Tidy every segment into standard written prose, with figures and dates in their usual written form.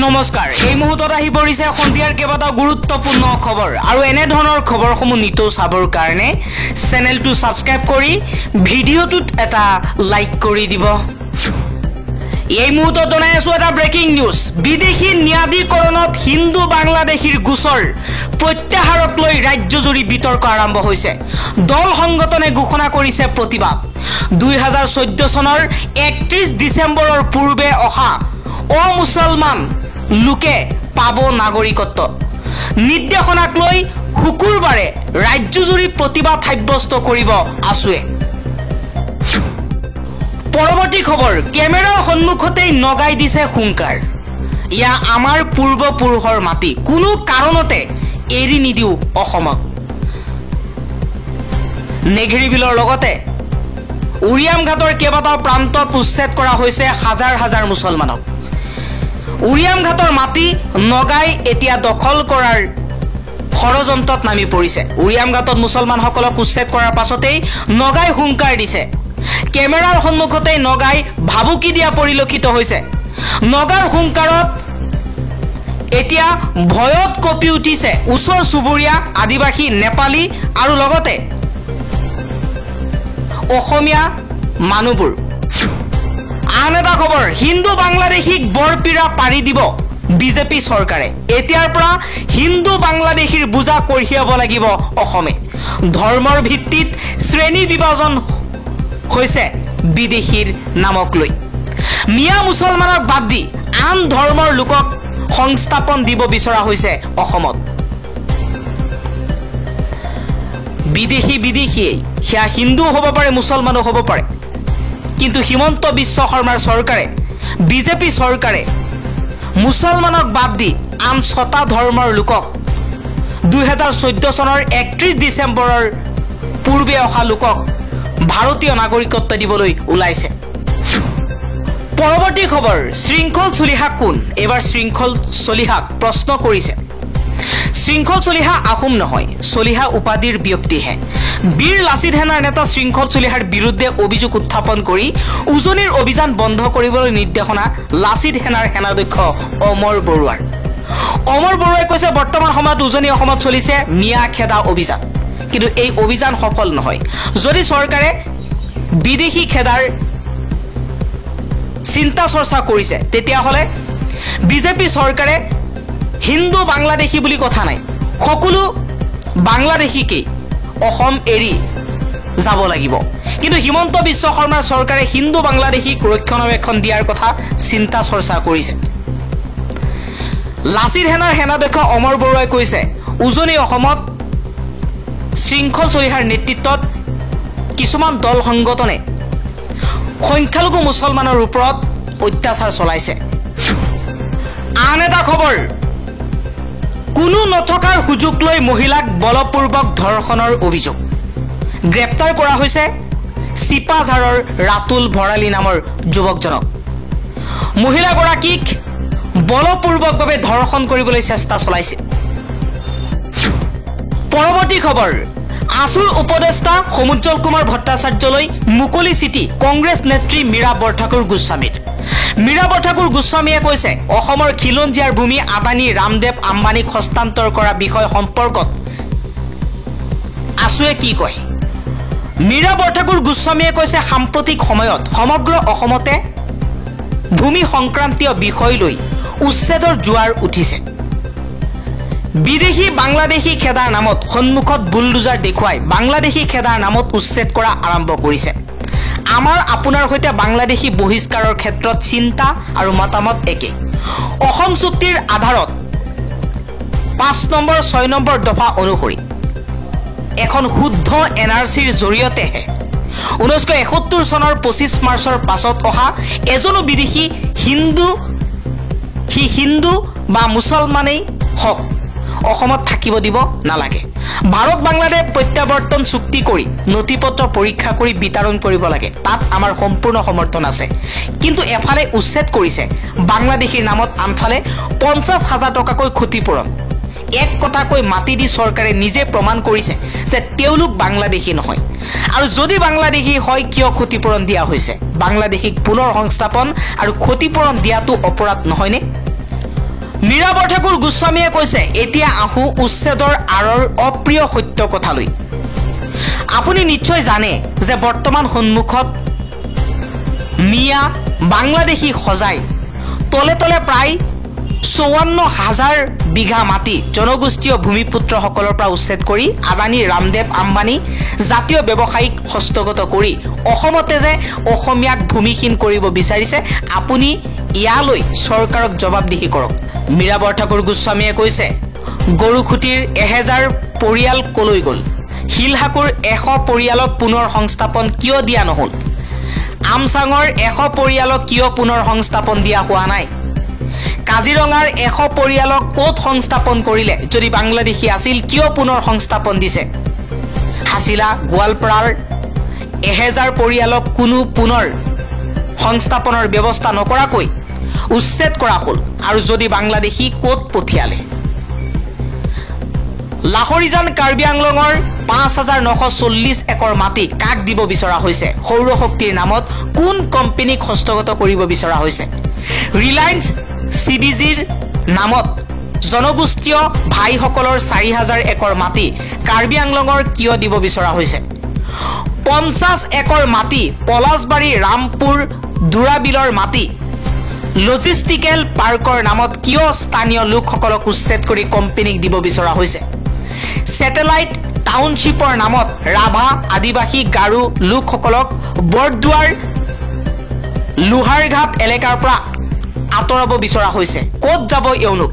নমস্কাৰ এই মুহূৰ্তত আহি পৰিছে সন্ধিয়াৰ কেইবাটাও গুৰুত্বপূৰ্ণ খবৰ আৰু এনে ধৰণৰ খবৰসমূহ নিতৌ চাবৰ কাৰণে চেনেলটো সাবস্ক্ৰাইব কৰি ভিডিঅ'টোত এটা লাইক কৰি দিব এই মুহূৰ্তত জনাই আছো এটা ব্ৰেকিং নিউজ বিদেশী ন্যায়াধিকৰণত হিন্দু বাংলাদেশীৰ গোচৰ প্ৰত্যাহাৰক লৈ ৰাজ্যজুৰি বিতৰ্ক আৰম্ভ হৈছে দল সংগঠনে ঘোষণা কৰিছে প্ৰতিবাদ 2014 চনৰ 31 ডিসেম্বৰৰ পূৰ্বে অহা অমুছলমান লোকে পাব নাগৰিকত্ব নিৰ্দেশনাক লৈ শুকুৰবাৰে ৰাজ্যজুৰি প্ৰতিবাদ সাব্যস্ত কৰিব আছুৱে পৰৱৰ্তী খবৰ কেমেৰাৰ সন্মুখতেই নগাই দিছে হুংকাৰ ইয়া আমাৰ পূৰ্বপুৰুষৰ মাটি কোনো কাৰণতে এৰি নিদিও অসমক নেঘেৰি বিলৰ লগতে উৰিয়াম ঘাটৰ কেইবাটাও প্ৰান্তত উচ্ছেদ কৰা হৈছে হাজাৰ হাজাৰ মুছলমানক উৰিয়াম ঘাটৰ মাটি নগাই এতিয়া দখল কৰাৰ ষড়যন্ত্ৰত নামি পৰিছে উৰিয়াম ঘাটত মুছলমানসকলক উচ্ছেদ কৰাৰ পাছতেই নগাই হুংকাৰ দিছে কেমেৰাৰ সন্মুখতেই নগাই ভাবুকি দিয়া পৰিলক্ষিত হৈছে নগাৰ হুংকাৰত এতিয়া ভয়ত কঁপি উঠিছে ওচৰ চুবুৰীয়া আদিবাসী নেপালী আৰু লগতে অসমীয়া মানুহবোৰ আন এটা খবৰ হিন্দু বাংলাদেশীক বৰপিৰা পাৰি দিব বিজেপি চৰকাৰে এতিয়াৰ পৰা হিন্দু বাংলাদেশীৰ বুজা কঢ়িয়াব লাগিব অসমে ধৰ্মৰ ভিত্তিত শ্ৰেণী বিভাজন হৈছে বিদেশীৰ নামক লৈ মিয়া মুছলমানক বাদ দি আন ধৰ্মৰ লোকক সংস্থাপন দিব বিচৰা হৈছে অসমত বিদেশী সেয়া হিন্দু হ'ব পাৰে মুছলমানো হ'ব পাৰে কিন্তু হিমন্ত বিশ্ব শৰ্মাৰ চৰকাৰে বিজেপি চৰকাৰে মুছলমানক বাদ দি আন 6টা ধৰ্মৰ লোকক 2014 চনৰ 31 ডিসেম্বৰৰ পূৰ্বে অহা লোকক ভাৰতীয় নাগৰিকত্ব দিবলৈ ওলাইছে পৰৱৰ্তী খবৰ শৃংখল চলিহা কোন এবাৰ শৃংখল চলিহাক প্ৰশ্ন কৰিছে শৃংখল চলিহা আহোম নহয় চলিহা উপাধিৰ ব্যক্তিহে বীৰ লাচিত সেনাৰ নেতা শৃংখল চলিহাৰ বিৰুদ্ধে অভিযোগ উত্থাপন কৰি উজনিৰ অভিযান বন্ধ কৰিবলৈ নিৰ্দেশনা লাচিত সেনাৰ সেনাধ্যক্ষ অমৰ বৰুৱাই কৈছে বৰ্তমান সময়ত উজনি অসমত চলিছে মিয়া খেদা অভিযান কিন্তু এই অভিযান সফল নহয় যদি চৰকাৰে বিদেশী খেদাৰ চিন্তা চৰ্চা কৰিছে তেতিয়াহলে বিজেপি চৰকাৰে হিন্দু বাংলাদেশী বুলি কথা নাই সকলো বাংলাদেশীকে অসম এৰি যাব লাগিব কিন্তু হিমন্ত বিশ্ব শৰ্মাৰ চৰকাৰে হিন্দু বাংলাদেশীক ৰক্ষণাবেক্ষণ দিয়াৰ কথা চিন্তা চৰ্চা কৰিছে লাচিত সেনাৰ সেনাধ্যক্ষ অমৰ বৰুৱাই কৈছে উজনি অসমত শৃংখল চলিহাৰ নেতৃত্বত কিছুমান দল সংগঠনে সংখ্যালঘু মুছলমানৰ ওপৰত অত্যাচাৰ চলাইছে আন এটা খবৰ কোনো নথকাৰ সুযোগ লৈ মহিলাক বলপূৰ্বক ধৰ্ষণৰ অভিযোগ গ্ৰেপ্তাৰ কৰা হৈছে চিপাঝাৰৰ ৰাতুল ভৰালী নামৰ যুৱকজনক মহিলাগৰাকীক বলপূৰ্বকভাৱে ধৰ্ষণ কৰিবলৈ চেষ্টা চলাইছে পৰৱৰ্তী খবৰ আছুৰ উপদেষ্টা সমুজ্জ্বল কুমাৰ ভট্টাচাৰ্যলৈ মুকলি চিঠি কংগ্ৰেছ নেত্ৰী মীৰা বৰঠাকুৰ গোস্বামীয়ে কৈছে অসমৰ খিলঞ্জীয়াৰ ভূমি আদানী ৰামদেৱ আম্বানীক হস্তান্তৰ কৰা বিষয় সম্পৰ্কত আছুৱে কি কয় মীৰা বৰঠাকুৰ গোস্বামীয়ে কৈছে সাম্প্ৰতিক সময়ত সমগ্ৰ অসমতে ভূমি সংক্ৰান্তীয় বিষয় লৈ উচ্ছেদৰ জোৱাৰ উঠিছে বিদেশী বাংলাদেশী খেদাৰ নামত সন্মুখত বুলডোজাৰ দেখুৱাই বাংলাদেশী খেদাৰ নামত উচ্ছেদ কৰা আৰম্ভ কৰিছে আমাৰ আপোনাৰ সৈতে বাংলাদেশী বহিষ্কাৰৰ ক্ষেত্ৰত চিন্তা আৰু মতামত একে অসম চুক্তিৰ আধাৰত 5 নম্বৰ 6 নম্বৰ দফা অনুসৰি এখন শুদ্ধ এনআৰচিৰ জৰিয়তেহে 1971 চনৰ 25 মাৰ্চৰ পাছত অহা এজনো বিদেশী হিন্দু বা মুছলমানেই হক অসমত থাকিব দিব নালাগে ভাৰত বাংলাদেশ প্ৰত্যাৱৰ্তন চুক্তি কৰি নথিপত্ৰ পৰীক্ষা কৰি বিতৰণ কৰিব লাগে তাত আমাৰ সম্পূৰ্ণ সমৰ্থন আছে কিন্তু এফালে উচ্ছেদ কৰিছে বাংলাদেশীৰ নামত আনফালে 50,000 টকাকৈ ক্ষতিপূৰণ এক কথাকৈ মাটি দি চৰকাৰে নিজে প্ৰমাণ কৰিছে যে তেওঁলোক বাংলাদেশী নহয় আৰু যদি বাংলাদেশী হয় কিয় ক্ষতিপূৰণ দিয়া হৈছে বাংলাদেশীক পুনৰ সংস্থাপন আৰু ক্ষতিপূৰণ দিয়াটো অপৰাধ নহয়নে মীৰা বৰঠাকুৰ গোস্বামীয়ে কৈছে এতিয়া আহো উচ্ছেদৰ আঁৰৰ অপ্ৰিয় সত্য কথালৈ। আপুনি নিশ্চয় জানে যে বৰ্তমান সন্মুখত মিয়া বাংলাদেশী সজাই তলে তলে প্ৰায় ৫৪,০০০ বিঘা মাটি জনগোষ্ঠীয় ভূমিপুত্ৰসকলৰ পৰা উচ্ছেদ কৰি আদানী ৰামদেৱ আম্বানী জাতীয় ব্যৱসায়িক হস্তগত কৰি অসমতে যে অসমীয়াক ভূমিহীন কৰিব বিচাৰিছে, আপুনি ইয়ালৈ চৰকাৰক জবাবদিহি কৰক। মীৰা বৰঠাকুৰ গোস্বামীয়ে কৈছে গৰুখুটিৰ ১০০০ পৰিয়াল কলৈ গ'ল? শিলহাকুৰ ১০০ পৰিয়ালক পুনৰ সংস্থাপন কিয় দিয়া নহ'ল? আমচাঙৰ ১০০ পৰিয়ালক কিয় পুনৰ সংস্থাপন দিয়া হোৱা নাই? কাজিৰঙাৰ ১০০ পৰিয়ালক ক'ত সংস্থাপন কৰিলে? যদি বাংলাদেশী আছিল কিয় পুনৰ সংস্থাপন দিছে? হাছিলা গোৱালপাৰাৰ ১০০০ পৰিয়ালক কোনো পুনৰ সংস্থাপনৰ ব্যৱস্থা নকৰাকৈ উচ্ছেদ কৰা হ'ল আৰু যদি বাংলাদেশী ক'ত পঠিয়ালে? লাহৰিজান কাৰ্বি আংলঙৰ ৫,৯৪০ একৰ মাটি কাক দিব বিচৰা হৈছে? সৌৰ শক্তিৰ নামত কোন কোম্পানীক হস্তগত কৰিব বিচৰা হৈছে? ৰিলায়েন্স CBGৰ নামত জনগোষ্ঠীয় ভাইসকলৰ ৪,০০০ একৰ মাটি কাৰ্বি আংলঙৰ কিয় দিব বিচৰা হৈছে? ৫০ একৰ মাটি পলাশবাৰী ৰামপুৰ দুৰাবিলৰ মাটি লজিষ্টিকেল পাৰ্কৰ নামত কিয় স্থানীয় লোকসকলক উচ্ছেদ কৰি কোম্পানীক দিব বিচৰা হৈছে? ছেটেলাইট টাউনশ্বিপৰ নামত ৰাভা আদিবাসী গাৰো লোকসকলক বৰদুৱাৰ লোহাৰঘাট এলেকাৰ পৰা আঁতৰাব বিচৰা হৈছে। ক'ত যাব এওঁলোক?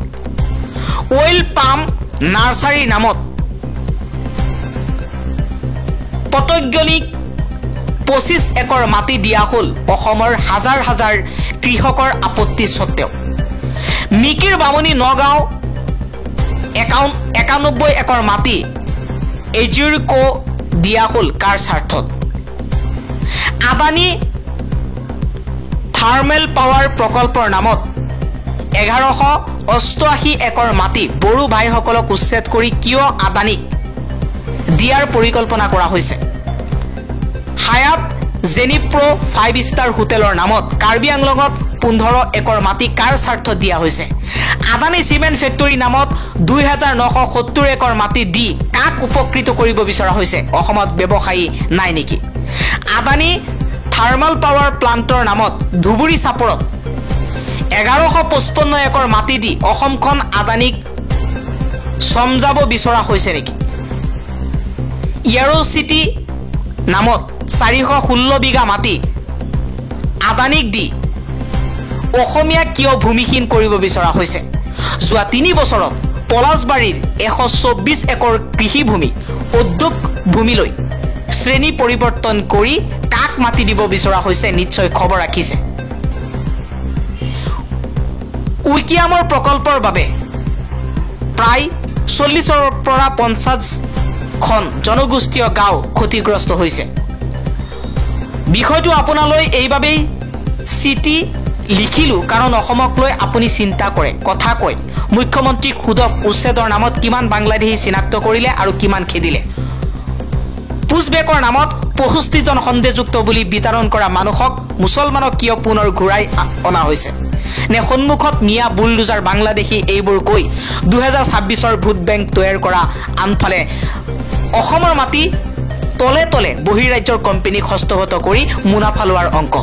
অইল পাম নাৰ্চাৰীৰ নামত পতংগনিক ২৫ একৰ মাটি দিয়া হ'ল অসমৰ হাজাৰ হাজাৰ কৃষকৰ আপত্তি সত্ত্বেও। মিকিৰ বামুণী নগাঁও ৯১ একৰ মাটি এজিউৰকো দিয়া হ'ল কাৰ স্বাৰ্থত? আদানী থাৰ্মেল পাৱাৰ প্ৰকল্পৰ নামত ১১৮৮ একৰ মাটি বড়ো ভাইসকলক উচ্ছেদ কৰি কিয় আদানীক দিয়াৰ পৰিকল্পনা কৰা হৈছে? হায়াত জেনিপ্ৰ 5 ষ্টাৰ হোটেলৰ নামত কাৰ্বি আংলঙত ১৫ একৰ মাটি কাৰ স্বাৰ্থত দিয়া হৈছে? আদানী চিমেণ্ট ফেক্টৰীৰ নামত ২,৯৭০ একৰ মাটি দি কাক উপকৃত কৰিব বিচৰা হৈছে? অসমত ব্যৱসায়ী নাই নেকি? আদানী থাৰ্মেল পাৱাৰ প্লাণ্টৰ নামত ধুবুৰী চাপৰত ১১৫৫ একৰ মাটি দি অসমখন আদানীক চমজাব বিচৰা হৈছে নেকি? এয়াৰচিটি নামত ৪১৬ বিঘা মাটি আদানীক দি অসমীয়া কিয় ভূমিহীন কৰিব বিচৰা হৈছে? যোৱা ৩ বছৰত পলাশবাৰীৰ ১২৪ একৰ কৃষিভূমি উদ্যোগ ভূমিলৈ শ্ৰেণী পৰিৱৰ্তন কৰি কাক মাটি দিব বিচৰা হৈছে নিশ্চয় খবৰ ৰাখিছে। উইকিয়ামৰ প্ৰকল্পৰ বাবে প্ৰায় ৪০ৰ পৰা ৫০খন জনগোষ্ঠীয় গাঁও ক্ষতিগ্ৰস্ত হৈছে। বিষয়টো আপোনালৈ এইবাবেই চিঠি লিখিলো কাৰণ অসমক লৈ আপুনি চিন্তা কৰে, কথা কয়। মুখ্যমন্ত্ৰীক সোধক উচ্ছেদৰ নামত কিমান বাংলাদেশী চিনাক্ত কৰিলে আৰু কিমান খেদিলে? পুছবেকৰ নামত ৬৫জন সন্দেহযুক্ত বুলি বিতৰণ কৰা মানুহক মুছলমানক কিয় পুনৰ ঘূৰাই অনা হৈছে? নে সন্মুখত মিয়া বুলডোজাৰ বাংলাদেশী এইবোৰ কৈ ২০২৬ৰ ভোট বেংক তৈয়াৰ কৰা, আনফালে অসমৰ মাটি তলে তলে বহিৰাজ্যৰ কোম্পানীক হস্তগত কৰি মুনাফা লোৱাৰ অংক।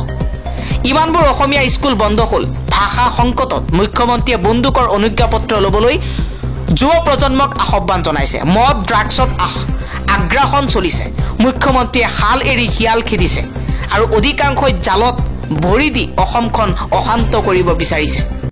ইমানবোৰ অসমীয়া স্কুল বন্ধ হ'ল। ভাষা সংকটত মুখ্যমন্ত্ৰীয়ে বন্দুকৰ অনুজ্ঞাপত্ৰ ল'বলৈ যুৱ প্ৰজন্মক আহ্বান জনাইছে। মদ ড্ৰাগছত আগ্ৰাসন চলিছে। মুখ্যমন্ত্ৰীয়ে হাল এৰি শিয়াল খেদিছে আৰু অধিকাংশই জালত ভৰি দি অসমখন অশান্ত কৰিব বিচাৰিছে।